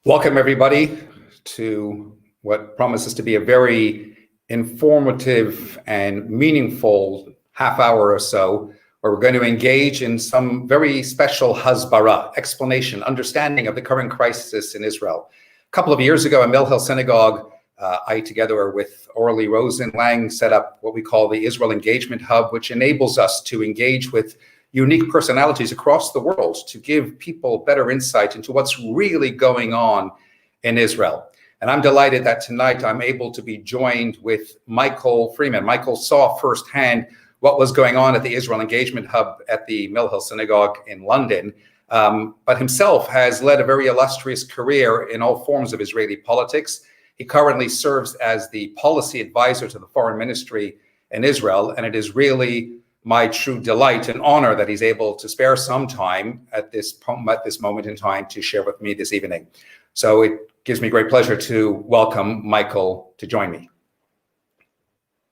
Welcome, everybody, to what promises to be a very informative and meaningful half hour or so, where we're going to engage in some very special hasbara, explanation, understanding of the current crisis in Israel. A couple of years ago at Mill Hill Synagogue, I, together with Orly Rosenlang, set up what we call the Israel Engagement Hub, which enables us to engage with unique personalities across the world to give people better insight into what's really going on in Israel. And I'm delighted that tonight I'm able to be joined with Michael Freeman. Michael saw firsthand what was going on at the Israel Engagement Hub at the Mill Hill Synagogue in London, but himself has led a very illustrious career in all forms of Israeli politics. He currently serves as the policy advisor to the foreign ministry in Israel, and it is really my true delight and honor that he's able to spare some time at this moment in time to share with me this evening. So it gives me great pleasure to welcome Michael to join me.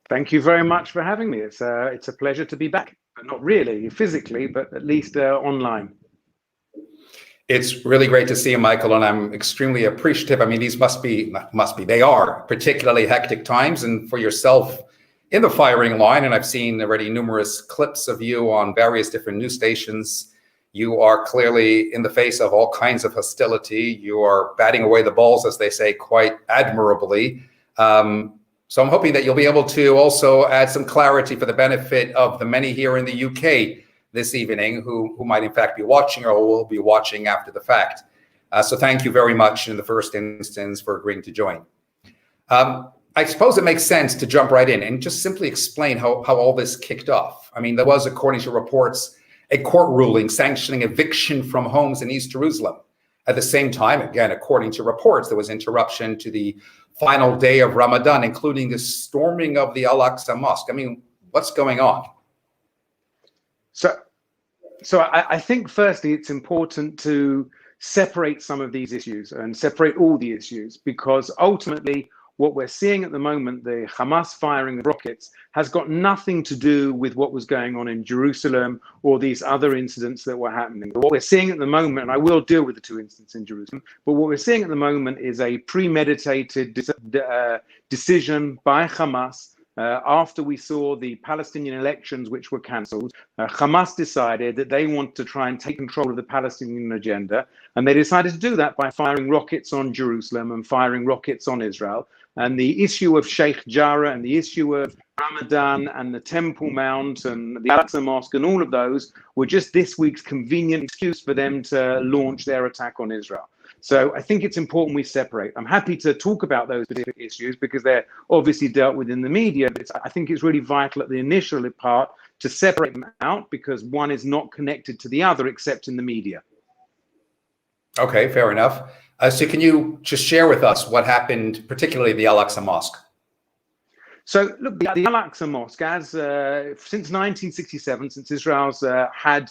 Thank you very much for having me. It's a pleasure to be back, but not really physically, but at least online. It's really great to see you, Michael, and I'm extremely appreciative. I mean, these they are particularly hectic times, and for yourself in the firing line, and I've seen already numerous clips of you on various different news stations. You are clearly in the face of all kinds of hostility. You are batting away the balls, as they say, quite admirably. So I'm hoping that you'll be able to also add some clarity for the benefit of the many here in the UK this evening who might in fact be watching or will be watching after the fact. So thank you very much in the first instance for agreeing to join. I suppose it makes sense to jump right in and just simply explain how all this kicked off. I mean, there was, according to reports, a court ruling sanctioning eviction from homes in East Jerusalem. At the same time, again, according to reports, there was interruption to the final day of Ramadan, including the storming of the Al-Aqsa Mosque. I mean, what's going on? So I think firstly, it's important to separate some of these issues and separate all the issues, because ultimately, what we're seeing at the moment, the Hamas firing of rockets, has got nothing to do with what was going on in Jerusalem or these other incidents that were happening. What we're seeing at the moment, and I will deal with the two incidents in Jerusalem, but what we're seeing at the moment is a premeditated decision by Hamas. After we saw the Palestinian elections, which were cancelled, Hamas decided that they want to try and take control of the Palestinian agenda. And they decided to do that by firing rockets on Jerusalem and firing rockets on Israel. And the issue of Sheikh Jarrah and the issue of Ramadan and the Temple Mount and the Al-Aqsa Mosque and all of those were just this week's convenient excuse for them to launch their attack on Israel. So I think it's important we separate. I'm happy to talk about those specific issues because they're obviously dealt with in the media. But I think it's really vital at the initial part to separate them out, because one is not connected to the other except in the media. Okay, fair enough. So can you just share with us what happened, particularly the Al-Aqsa Mosque? So look, the Al-Aqsa Mosque, since 1967, since Israel's had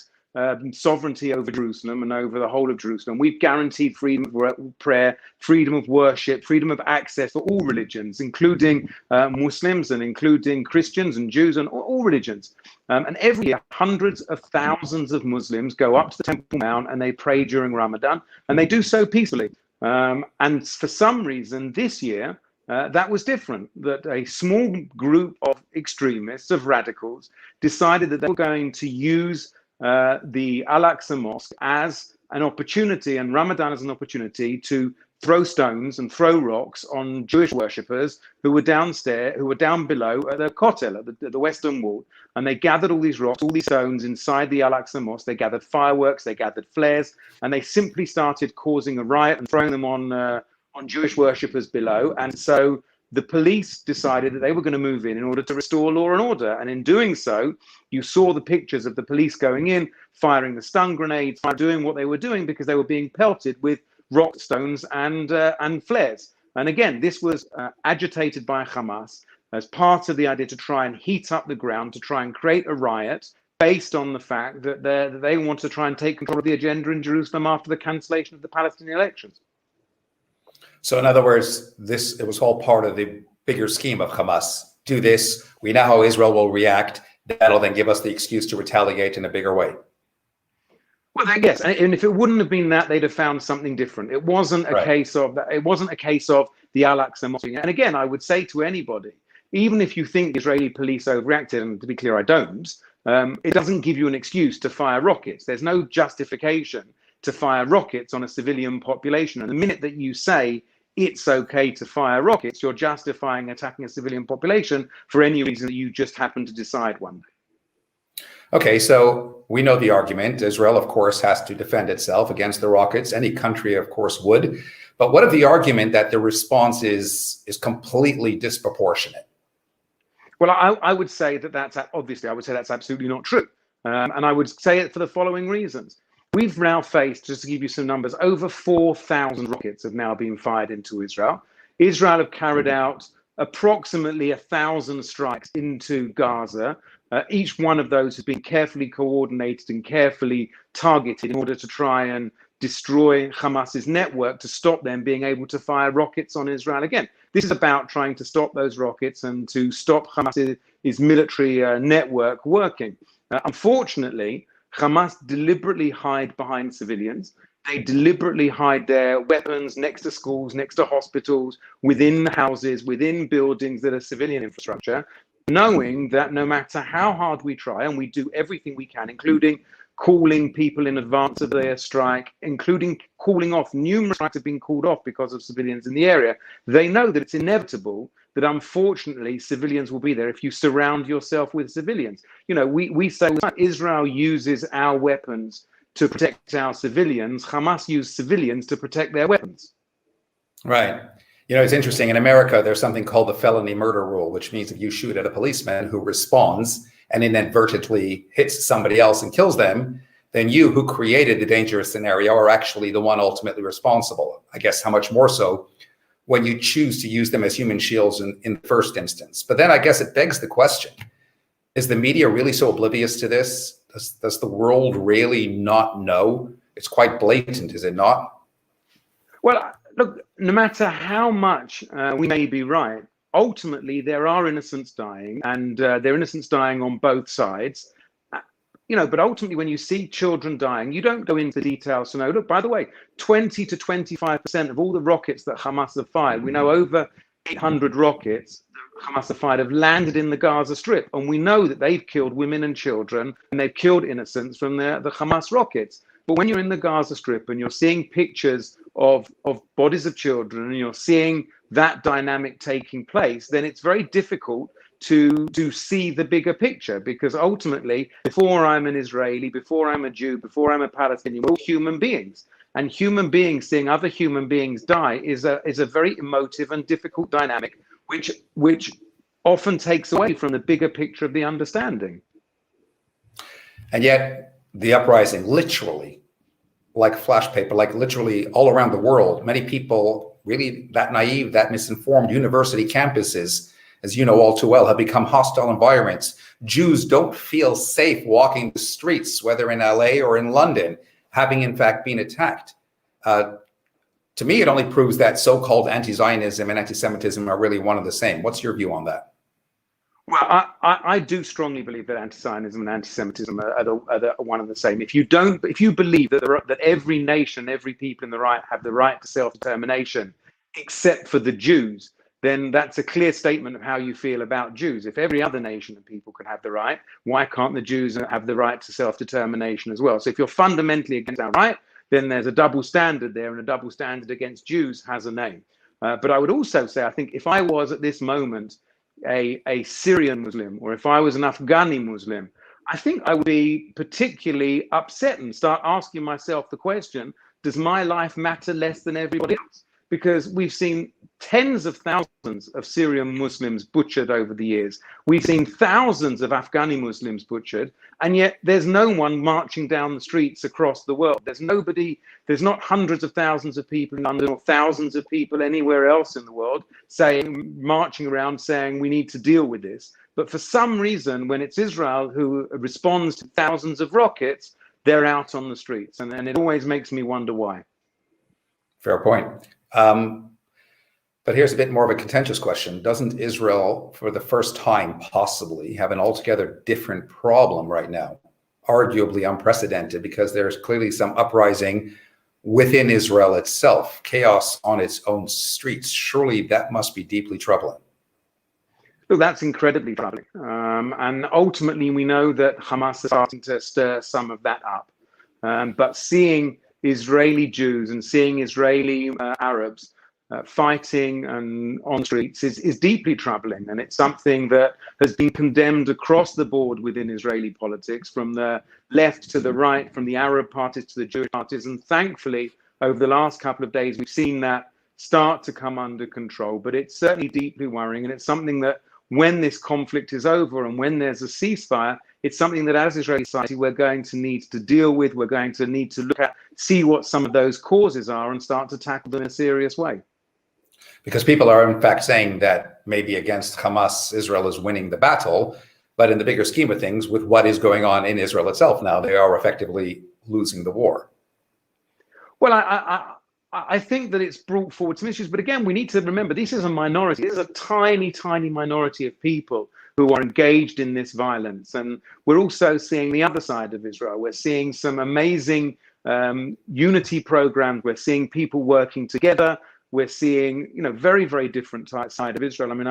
sovereignty over Jerusalem and over the whole of Jerusalem, we've guaranteed freedom of prayer, freedom of worship, freedom of access for all religions, including Muslims and including Christians and Jews and all religions. And every year, hundreds of thousands of Muslims go up to the Temple Mount and they pray during Ramadan, and they do so peacefully. And for some reason, this year, that was different, that a small group of extremists, of radicals, decided that they were going to use the Al-Aqsa Mosque as an opportunity, and Ramadan as an opportunity, to throw stones and throw rocks on Jewish worshippers who were downstairs, who were down below at the Kotel, at the Western Wall. And they gathered all these rocks, all these stones inside the Al-Aqsa Mosque. They gathered fireworks, they gathered flares, and they simply started causing a riot and throwing them on Jewish worshippers below. And so the police decided that they were going to move in order to restore law and order. And in doing so, you saw the pictures of the police going in, firing the stun grenades, doing what they were doing because they were being pelted with rock, stones, and flares. And again, this was agitated by Hamas as part of the idea to try and heat up the ground, to try and create a riot based on the fact that they want to try and take control of the agenda in Jerusalem after the cancellation of the Palestinian elections. So in other words, it was all part of the bigger scheme of Hamas. Do this, we know how Israel will react. That'll then give us the excuse to retaliate in a bigger way. Well, yes, and if it wouldn't have been that, they'd have found something different. It wasn't a case of that. It wasn't a case of the Al-Aqsa mosque. And again, I would say to anybody, even if you think the Israeli police overreacted, and to be clear, I don't, it doesn't give you an excuse to fire rockets. There's no justification to fire rockets on a civilian population. And the minute that you say it's okay to fire rockets, you're justifying attacking a civilian population for any reason that you just happen to decide one day. Okay, so we know the argument. Israel, of course, has to defend itself against the rockets. Any country, of course, would. But what of the argument that the response is completely disproportionate? Well, I would say that that's obviously, I would say that's absolutely not true. And I would say it for the following reasons. We've now faced, just to give you some numbers, over 4,000 rockets have now been fired into Israel. Israel have carried out approximately 1,000 strikes into Gaza. Each one of those has been carefully coordinated and carefully targeted in order to try and destroy Hamas's network, to stop them being able to fire rockets on Israel again. This is about trying to stop those rockets and to stop Hamas's military network working. Unfortunately, Hamas deliberately hide behind civilians. They deliberately hide their weapons next to schools, next to hospitals, within houses, within buildings that are civilian infrastructure, knowing that no matter how hard we try, and we do everything we can, including calling people in advance of their strike, including calling off, numerous strikes have been called off because of civilians in the area. They know that it's inevitable that unfortunately civilians will be there if you surround yourself with civilians. You know, we say Israel uses our weapons to protect our civilians. Hamas use civilians to protect their weapons. Right. You know, it's interesting. In America, there's something called the felony murder rule, which means if you shoot at a policeman who responds and inadvertently hits somebody else and kills them, then you, who created the dangerous scenario, are actually the one ultimately responsible. I guess how much more so when you choose to use them as human shields in the first instance. But then I guess it begs the question, is the media really so oblivious to this? Does the world really not know? It's quite blatant, is it not? Well, look, no matter how much we may be right, ultimately there are innocents dying, and there are innocents dying on both sides. You know, but ultimately when you see children dying, you don't go into details to know, look, by the way, 20 to 25% of all the rockets that Hamas have fired, we know over 800 rockets that Hamas have fired have landed in the Gaza Strip. And we know that they've killed women and children, and they've killed innocents from the Hamas rockets. But when you're in the Gaza Strip and you're seeing pictures of bodies of children, and you're seeing that dynamic taking place, then it's very difficult to see the bigger picture, because ultimately, before I'm an Israeli, before I'm a Jew, before I'm a Palestinian, we're all human beings. And human beings seeing other human beings die is a very emotive and difficult dynamic, which often takes away from the bigger picture of the understanding. And yet the uprising, literally, like flash paper, like literally all around the world, many people really that naive, that misinformed, university campuses, as you know all too well, have become hostile environments. Jews don't feel safe walking the streets, whether in LA or in London, having in fact been attacked. To me, it only proves that so-called anti-Zionism and anti-Semitism are really one and the same. What's your view on that? Well, I do strongly believe that anti-Zionism and anti-Semitism are one and the same. If you believe that every nation, every people in the right have the right to self-determination, except for the Jews, then that's a clear statement of how you feel about Jews. If every other nation and people can have the right, why can't the Jews have the right to self-determination as well? So if you're fundamentally against our right, then there's a double standard there, and a double standard against Jews has a name. But I would also say, I think if I was at this moment a Syrian Muslim, or if I was an Afghani Muslim, I think I would be particularly upset and start asking myself the question, does my life matter less than everybody else? Because we've seen tens of thousands of Syrian Muslims butchered over the years. We've seen thousands of Afghani Muslims butchered, and yet there's no one marching down the streets across the world. There's not hundreds of thousands of people in London or thousands of people anywhere else in the world marching around saying we need to deal with this. But for some reason, when it's Israel who responds to thousands of rockets, they're out on the streets. And it always makes me wonder why. Fair point. But here's a bit more of a contentious question. Doesn't Israel, for the first time, possibly have an altogether different problem right now? arguably unprecedented because there's clearly some uprising within Israel itself, chaos on its own streets. Surely that must be deeply troubling. Look, that's incredibly troubling. And ultimately, we know that Hamas is starting to stir some of that up. But seeing Israeli Jews and seeing Israeli Arabs fighting and on streets is deeply troubling. And it's something that has been condemned across the board within Israeli politics, from the left to the right, from the Arab parties to the Jewish parties. And thankfully, over the last couple of days, we've seen that start to come under control. But it's certainly deeply worrying. And it's something that when this conflict is over and when there's a ceasefire, it's something that as Israeli society, we're going to need to deal with. We're going to need to look at, see what some of those causes are and start to tackle them in a serious way. Because people are in fact saying that maybe against Hamas, Israel is winning the battle, but in the bigger scheme of things, with what is going on in Israel itself now, they are effectively losing the war. Well, I think that it's brought forward some issues, but again, we need to remember this is a minority. This is a tiny, tiny minority of people who are engaged in this violence. And we're also seeing the other side of Israel. We're seeing some amazing unity programs. We're seeing people working together. We're seeing, very, very different side of Israel. I mean,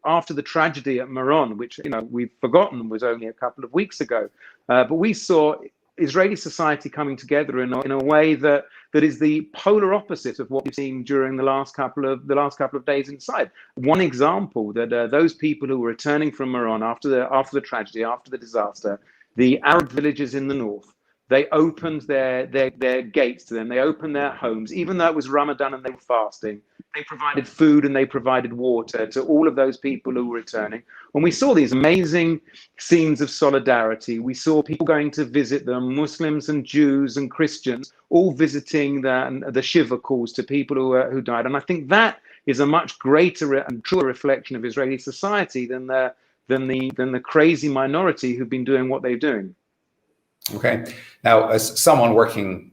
after the tragedy at Meron, which, we've forgotten was only a couple of weeks ago, but we saw Israeli society coming together in a way that is the polar opposite of what we've seen during the last couple of days inside. One example that those people who were returning from Meron after the tragedy, after the disaster, the Arab villages in the north, they opened their gates to them. They opened their homes, even though it was Ramadan and they were fasting. They provided food and they provided water to all of those people who were returning. And we saw these amazing scenes of solidarity. We saw people going to visit them, Muslims and Jews and Christians, all visiting the Shiva calls to people who died. And I think that is a much greater and truer reflection of Israeli society than the crazy minority who've been doing what they're doing. Okay. Now, as someone working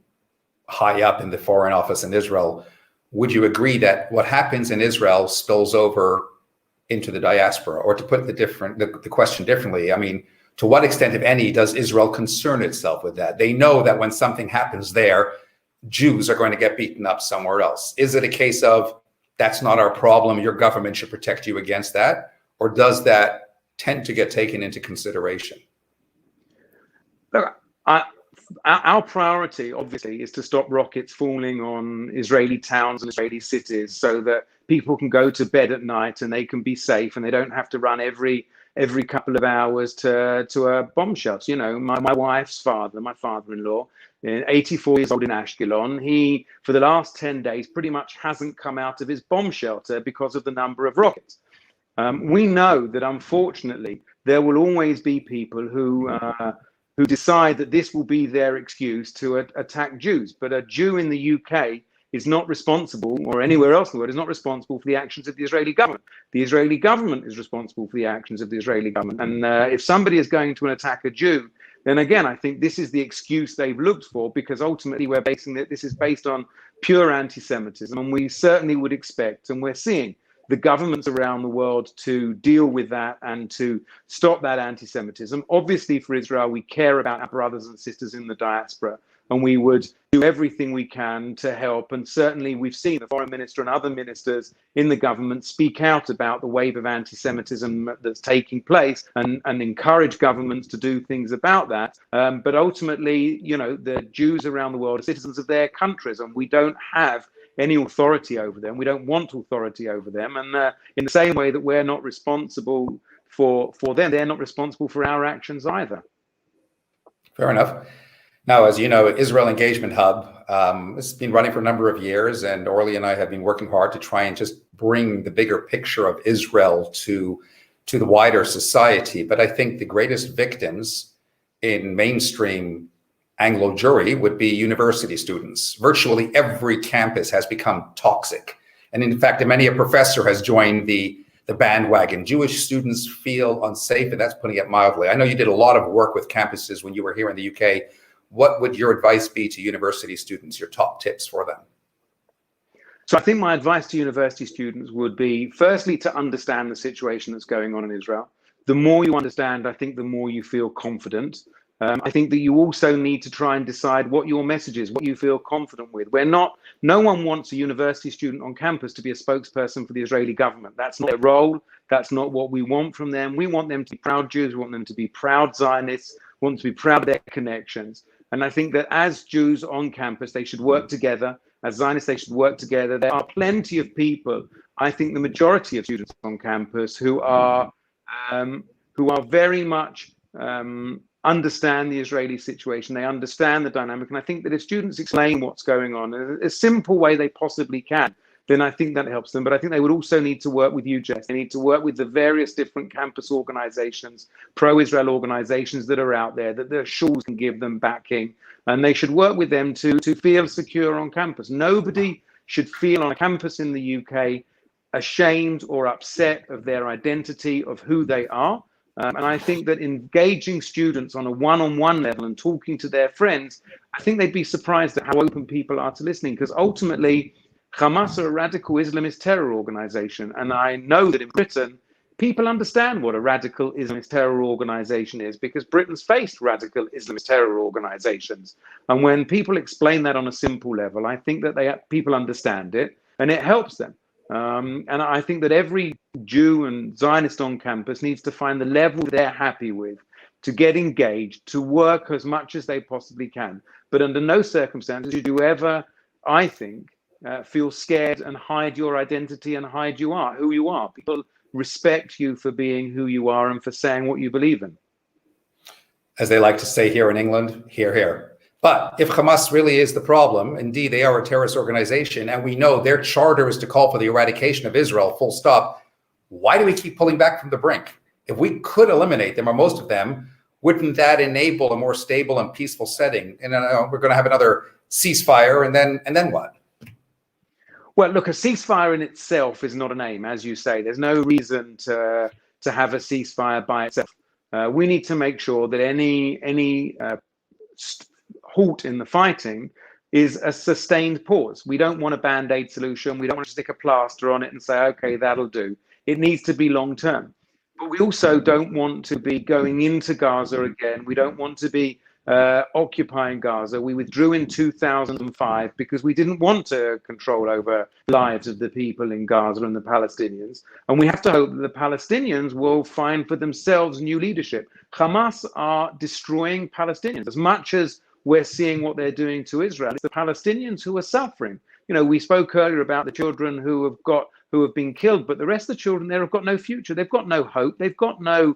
high up in the Foreign Office in Israel, would you agree that what happens in Israel spills over into the diaspora? Or to put the question differently, I mean, to what extent, if any, does Israel concern itself with that? They know that when something happens there, Jews are going to get beaten up somewhere else. Is it a case of that's not our problem, your government should protect you against that? Or does that tend to get taken into consideration? Look, our priority, obviously, is to stop rockets falling on Israeli towns and Israeli cities so that people can go to bed at night and they can be safe and they don't have to run every couple of hours to a bomb shelter. My wife's father, my father-in-law, 84 years old in Ashkelon, he, for the last 10 days, pretty much hasn't come out of his bomb shelter because of the number of rockets. We know that, unfortunately, there will always be people who decide that this will be their excuse to attack Jews. But a Jew in the UK is not responsible, or anywhere else in the world, is not responsible for the actions of the Israeli government. The Israeli government is responsible for the actions of the Israeli government. And if somebody is going to attack a Jew, then again, I think this is the excuse they've looked for, because ultimately we're basing that this is based on pure anti-Semitism. And we certainly would expect, and we're seeing, the governments around the world to deal with that and to stop that anti-Semitism. Obviously, for Israel, we care about our brothers and sisters in the diaspora, and we would do everything we can to help. And certainly we've seen the foreign minister and other ministers in the government speak out about the wave of anti-Semitism that's taking place and encourage governments to do things about that. But ultimately, the Jews around the world are citizens of their countries, and we don't have any authority over them. We don't want authority over them. And in the same way that we're not responsible for them, they're not responsible for our actions either. Fair enough. Now, as you know, Israel Engagement Hub has been running for a number of years, and Orly and I have been working hard to try and just bring the bigger picture of Israel to the wider society. But I think the greatest victims in mainstream Anglo Jewry would be university students. Virtually every campus has become toxic. And in fact, many a professor has joined the bandwagon. Jewish students feel unsafe, and that's putting it mildly. I know you did a lot of work with campuses when you were here in the UK. What would your advice be to university students, your top tips for them? So I think my advice to university students would be, firstly, to understand the situation that's going on in Israel. The more you understand, I think the more you feel confident. I think that you also need to try and decide what your message is, what you feel confident with. No one wants a university student on campus to be a spokesperson for the Israeli government. That's not their role. That's not what we want from them. We want them to be proud Jews. We want them to be proud Zionists. We want them to be proud of their connections. And I think that as Jews on campus, they should work together. As Zionists, they should work together. There are plenty of people, I think the majority of students on campus, who are very much understand the Israeli situation. They understand the dynamic. And I think that if students explain what's going on in a simple way they possibly can, then I think that helps them. But I think they would also need to work with you, Jess. They need to work with the various different campus organizations, pro-Israel organizations that are out there, that the schools can give them backing. And they should work with them to feel secure on campus. Nobody should feel on a campus in the UK ashamed or upset of their identity, of who they are. And I think that engaging students on a one-on-one level and talking to their friends, I think they'd be surprised at how open people are to listening, because ultimately Hamas are a radical Islamist terror organization. And I know that in Britain, people understand what a radical Islamist terror organization is, because Britain's faced radical Islamist terror organizations. And when people explain that on a simple level, I think that people understand it and it helps them. And I think that every Jew and Zionist on campus needs to find the level they're happy with, to get engaged, to work as much as they possibly can. But under no circumstances should you ever, I think, feel scared and hide your identity and hide who you are. People respect you for being who you are and for saying what you believe in. As they like to say here in England, hear, hear. But if Hamas really is the problem, indeed they are a terrorist organization, and we know their charter is to call for the eradication of Israel, full stop, why do we keep pulling back from the brink? If we could eliminate them, or most of them, wouldn't that enable a more stable and peaceful setting? And we're going to have another ceasefire, and then what? Well, look, a ceasefire in itself is not an aim, as you say. There's no reason to have a ceasefire by itself. We need to make sure that any halt in the fighting is a sustained pause. We don't want a band-aid solution. We don't want to stick a plaster on it and say, okay, that'll do. It needs to be long-term. But we also don't want to be going into Gaza again. We don't want to be occupying Gaza. We withdrew in 2005 because we didn't want to control over lives of the people in Gaza and the Palestinians. And we have to hope that the Palestinians will find for themselves new leadership. Hamas are destroying Palestinians. As much as we're seeing what they're doing to Israel, it's the Palestinians who are suffering. You know, we spoke earlier about the children who have been killed, but the rest of the children there have got no future. They've got no hope. They've got nothing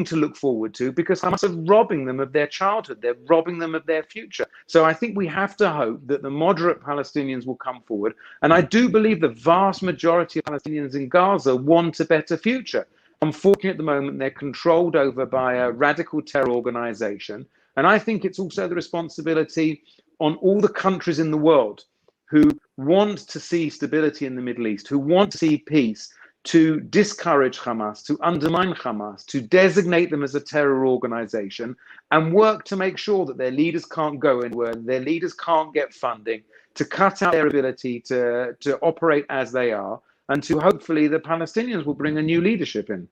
to look forward to, because Hamas are robbing them of their childhood. They're robbing them of their future. So I think we have to hope that the moderate Palestinians will come forward. And I do believe the vast majority of Palestinians in Gaza want a better future. Unfortunately, at the moment, they're controlled over by a radical terror organization. And I think it's also the responsibility on all the countries in the world who want to see stability in the Middle East, who want to see peace, to discourage Hamas, to undermine Hamas, to designate them as a terror organization, and work to make sure that their leaders can't go anywhere, their leaders can't get funding, to cut out their ability to operate as they are, and to hopefully the Palestinians will bring a new leadership in.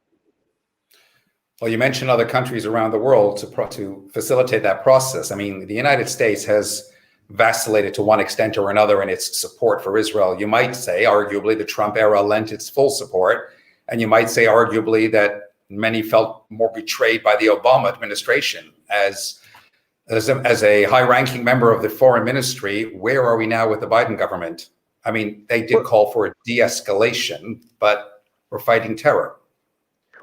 Well, you mentioned other countries around the world to facilitate that process. I mean, the United States has vacillated to one extent or another in its support for Israel. You might say, arguably, the Trump era lent its full support. And you might say, arguably, that many felt more betrayed by the Obama administration. As a high-ranking member of the foreign ministry, where are we now with the Biden government? I mean, they did call for a de-escalation, but we're fighting terror.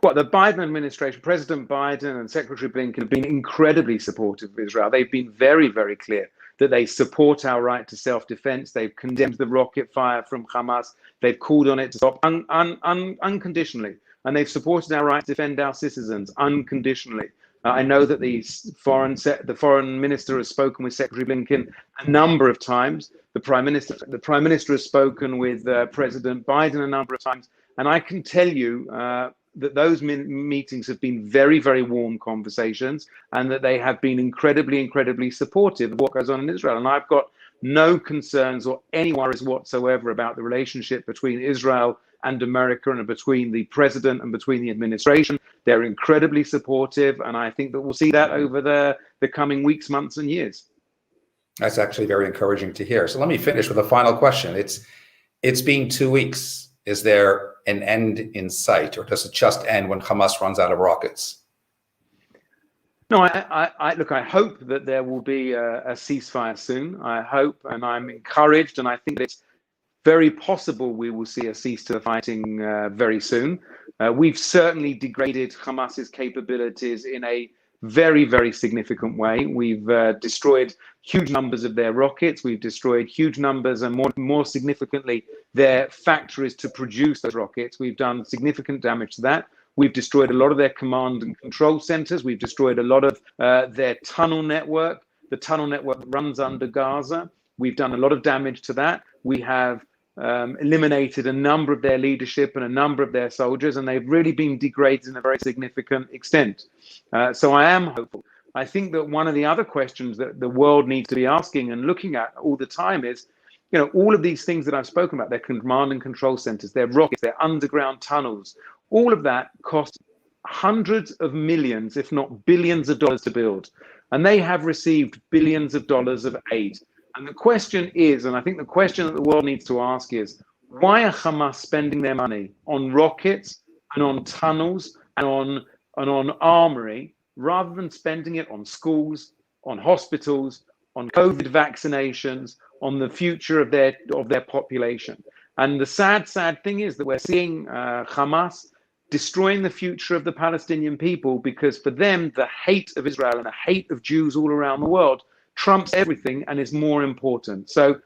Well, the Biden administration, President Biden and Secretary Blinken have been incredibly supportive of Israel. They've been very, very clear that they support our right to self-defense. They've condemned the rocket fire from Hamas. They've called on it to stop unconditionally. And they've supported our right to defend our citizens unconditionally. I know that the foreign minister has spoken with Secretary Blinken a number of times. The prime minister has spoken with President Biden a number of times. And I can tell you that those meetings have been very, very warm conversations, and that they have been incredibly, incredibly supportive of what goes on in Israel. And I've got no concerns or any worries whatsoever about the relationship between Israel and America, and between the president and between the administration. They're incredibly supportive, and I think that we'll see that over the coming weeks, months, and years. That's actually very encouraging to hear. So let me finish with a final question. It's been 2 weeks. Is there an end in sight, or does it just end when Hamas runs out of rockets? No, I hope that there will be a ceasefire soon. I hope, and I'm encouraged, and I think that it's very possible we will see a cease to the fighting very soon. We've certainly degraded Hamas's capabilities in a very, very significant way. We've destroyed huge numbers of their rockets. We've destroyed huge numbers, and more significantly, their factories to produce those rockets. We've done significant damage to that. We've destroyed a lot of their command and control centers. We've destroyed a lot of their tunnel network. The tunnel network runs under Gaza. We've done a lot of damage to that. We have eliminated a number of their leadership and a number of their soldiers, and they've really been degraded in a very significant extent. So I am hopeful. I think that one of the other questions that the world needs to be asking and looking at all the time is, you know, all of these things that I've spoken about, their command and control centers, their rockets, their underground tunnels, all of that cost hundreds of millions, if not billions of dollars to build. And they have received billions of dollars of aid. And the question is, and I think the question that the world needs to ask is, why are Hamas spending their money on rockets and on tunnels and on armory, rather than spending it on schools, on hospitals, on COVID vaccinations, on the future of their population? And the sad thing is that we're seeing Hamas destroying the future of the Palestinian people, because for them, the hate of Israel and the hate of Jews all around the world trumps everything and is more important. So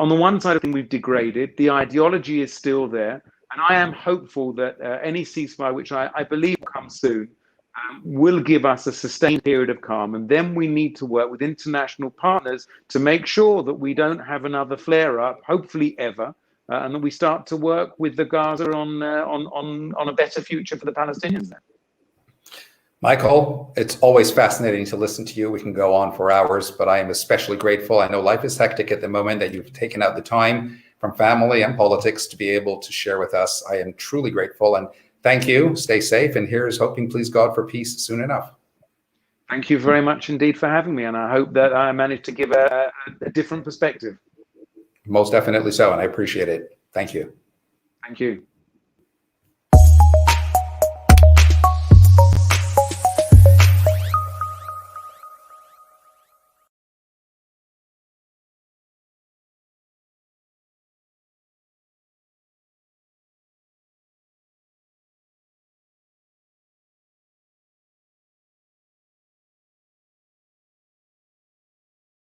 on the one side of things, we've degraded. The ideology is still there. And I am hopeful that any ceasefire, which I believe will come soon, will give us a sustained period of calm. And then we need to work with international partners to make sure that we don't have another flare-up, hopefully ever, and that we start to work with the Gaza on a better future for the Palestinians there. Michael, it's always fascinating to listen to you. We can go on for hours, but I am especially grateful. I know life is hectic at the moment, that you've taken out the time from family and politics to be able to share with us. I am truly grateful, and thank you. Stay safe, and here's hoping, please God, for peace soon enough. Thank you very much indeed for having me, and I hope that I managed to give a different perspective. Most definitely so, and I appreciate it. Thank you. Thank you.